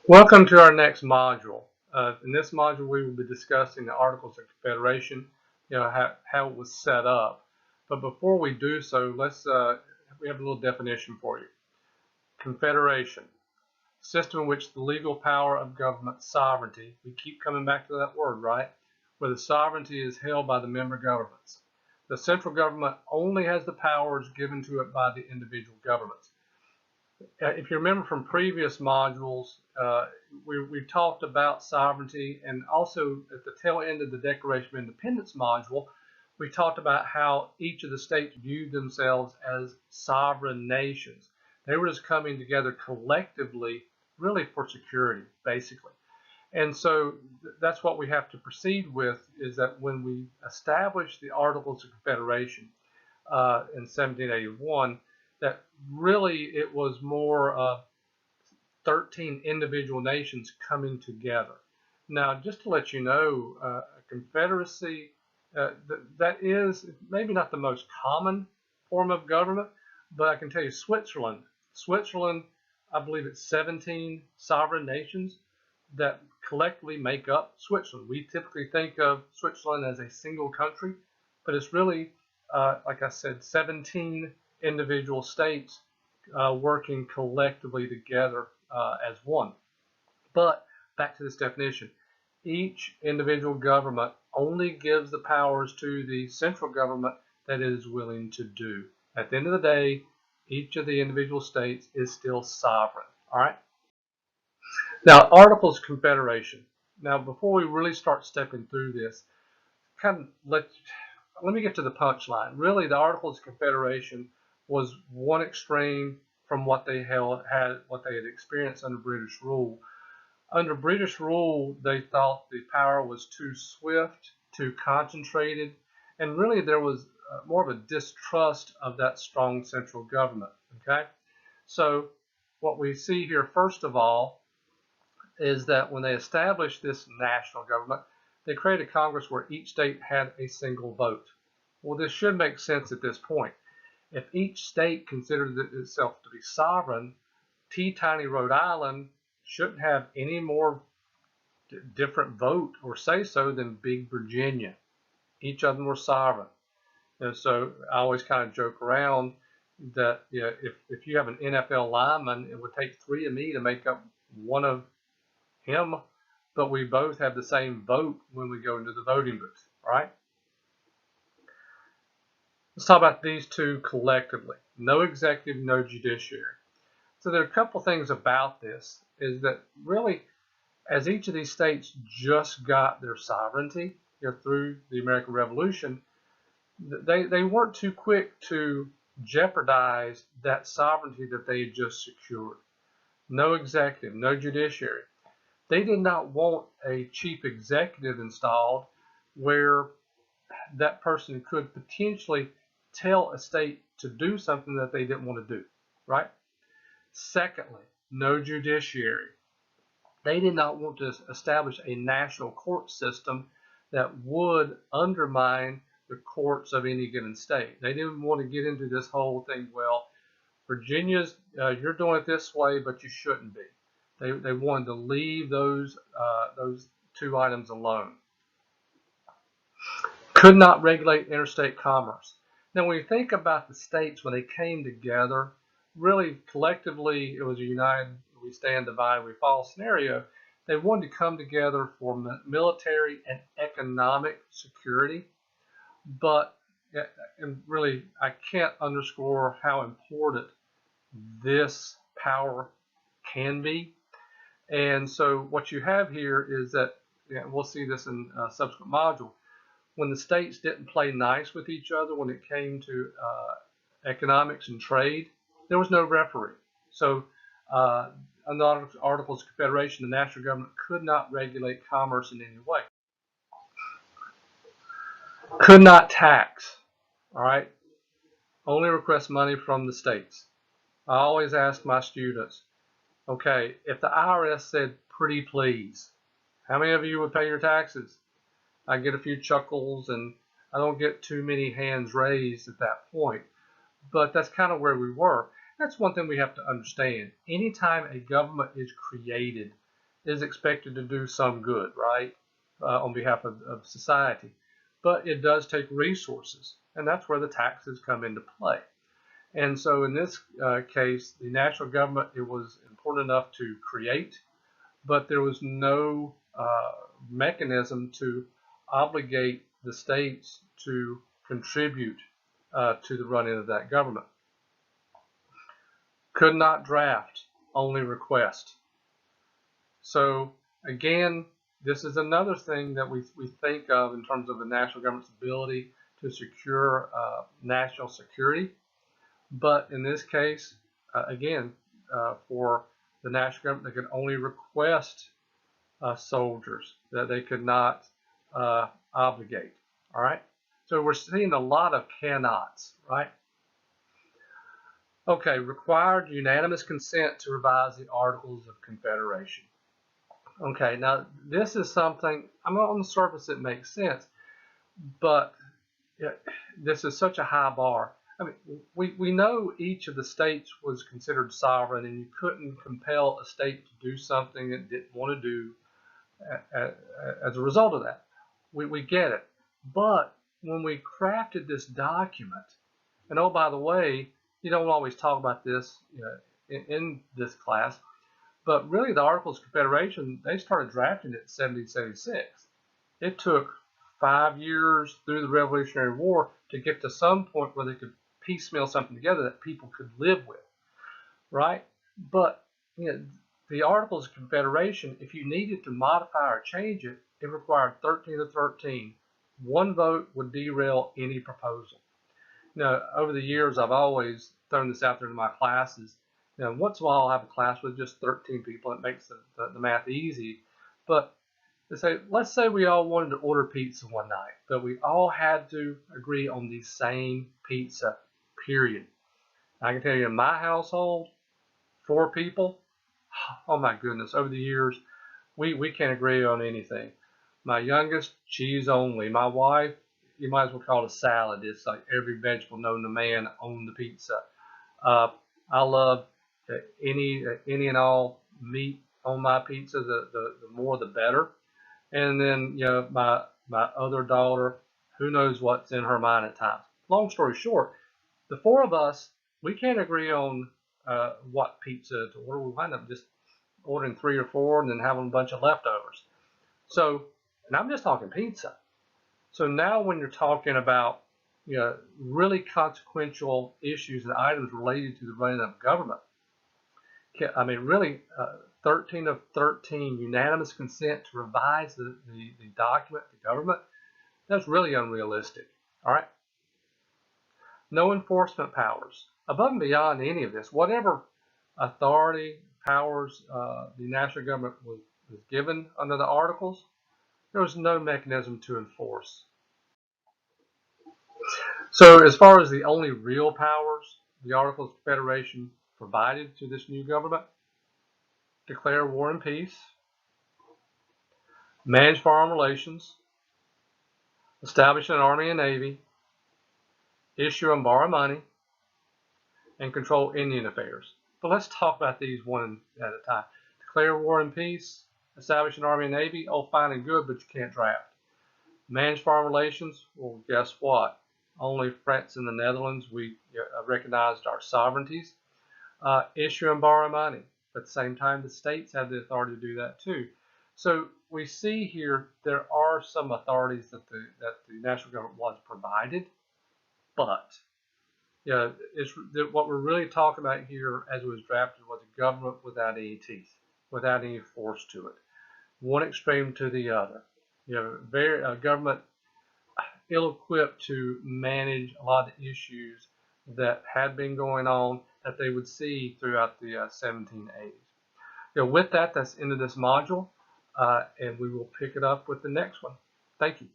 Welcome to our next module. In this module, we will be discussing the Articles of Confederation, how it was set up. But before we do so, we have a little definition for you. Confederation, system in which the legal power of government sovereignty, we keep coming back to that word, right? Where the sovereignty is held by the member governments. The central government only has the powers given to it by the individual governments. If you remember from previous modules, we talked about sovereignty, and also at the tail end of the Declaration of Independence module, we talked about how each of the states viewed themselves as sovereign nations. They were just coming together collectively, really for security, basically. And so that's what we have to proceed with, is that when we established the Articles of Confederation in 1781, that really it was more of 13 individual nations coming together. Now, just to let you know, a confederacy, that is maybe not the most common form of government, but I can tell you Switzerland, I believe it's 17 sovereign nations that collectively make up Switzerland. We typically think of Switzerland as a single country, but it's really, like I said, 17 individual states working collectively together as one. But back to this definition, each individual government only gives the powers to the central government that it is willing to do. At the end of the day, each of the individual states is still sovereign. All right. Now, Articles of Confederation. Now, before we really start stepping through this, kind of let me get to the punchline. Really, the Articles of Confederation was one extreme from what they had experienced under British rule. Under British rule, they thought the power was too swift, too concentrated, and really there was more of a distrust of that strong central government. Okay, so what we see here, first of all, is that when they established this national government, they created a Congress where each state had a single vote. Well, this should make sense at this point. If each state considered itself to be sovereign, teeny Rhode Island shouldn't have any more different vote or say so than big Virginia. Each of them were sovereign. And so I always kind of joke around that if you have an NFL lineman, it would take three of me to make up one of him, but we both have the same vote when we go into the voting booth, right? Let's talk about these two collectively. No executive, no judiciary. So there are a couple things about this, is that really, as each of these states just got their sovereignty through the American Revolution, they weren't too quick to jeopardize that sovereignty that they had just secured. No executive, no judiciary. They did not want a chief executive installed where that person could potentially tell a state to do something that they didn't want to do, right? Secondly, no judiciary. They did not want to establish a national court system that would undermine the courts of any given state. They didn't want to get into this whole thing, well, Virginia's, you're doing it this way, but you shouldn't be. They wanted to leave those two items alone. Could not regulate interstate commerce. Now, when you think about the states when they came together, really collectively it was a united, we stand divided, we fall scenario. They wanted to come together for military and economic security, but and really I can't underscore how important this power can be. And so what you have here is that, we'll see this in a subsequent module, when the states didn't play nice with each other when it came to economics and trade, there was no referee. So under Articles of Confederation, the national government could not regulate commerce in any way. Could not tax, all right? Only request money from the states. I always ask my students, okay, if the IRS said pretty please, how many of you would pay your taxes? I get a few chuckles and I don't get too many hands raised at that point. But that's kind of where we were. That's one thing we have to understand. Anytime a government is created, is expected to do some good, right, on behalf of society. But it does take resources, and that's where the taxes come into play. And so in this case, the national government, it was important enough to create, but there was no mechanism to obligate the states to contribute to the running of that government. Could not draft, only request. So again, this is another thing that we think of in terms of the national government's ability to secure national security. But in this case, again, for the national government, they could only request soldiers, that they could not obligate. All right. So we're seeing a lot of cannots, right? Okay, required unanimous consent to revise the Articles of Confederation. Okay, now this is something, on the surface it makes sense, but this is such a high bar. I mean, we know each of the states was considered sovereign, and you couldn't compel a state to do something it didn't want to do as a result of that. We get it. But when we crafted this document, and oh, by the way, you don't always talk about this in this class, but really the Articles of Confederation, they started drafting it in 1776. It took 5 years through the Revolutionary War to get to some point where they could piecemeal something together that people could live with, right? But the Articles of Confederation, if you needed to modify or change it, it required 13 to 13. One vote would derail any proposal. Now, over the years, I've always thrown this out there in my classes. Once in a while, I'll have a class with just 13 people. It makes the math easy. But let's say we all wanted to order pizza one night, but we all had to agree on the same pizza, period. I can tell you, in my household, 4 people, oh my goodness, over the years, we can't agree on anything. My youngest, cheese only. My wife, you might as well call it a salad. It's like every vegetable known to man on the pizza. I love any and all meat on my pizza. The more the better. And then my other daughter, who knows what's in her mind at times. Long story short, the 4 of us, we can't agree on what pizza to order. We wind up just ordering 3 or 4 and then having a bunch of leftovers. So, and I'm just talking pizza. So now when you're talking about really consequential issues and items related to the running of government, I mean really 13 of 13 unanimous consent to revise the document, the government, that's really unrealistic. All right. No enforcement powers. Above and beyond any of this, whatever authority, powers the national government was given under the Articles, there was no mechanism to enforce. So as far as the only real powers the Articles of Confederation provided to this new government, declare war and peace, manage foreign relations, establish an army and navy, issue and borrow money, and control Indian affairs. But let's talk about these one at a time. Declare war and peace, establish an army and navy, oh fine and good, but you can't draft. Manage foreign relations, well guess what? Only France and the Netherlands, we recognized our sovereignties. Issue and borrow money. But at the same time, the states have the authority to do that too. So we see here there are some authorities that the national government was provided, but what we're really talking about here as it was drafted was a government without any teeth, without any force to it. One extreme to the other. Government ill-equipped to manage a lot of the issues that had been going on that they would see throughout the 1780s. With that, that's the end of this module, and we will pick it up with the next one. Thank you.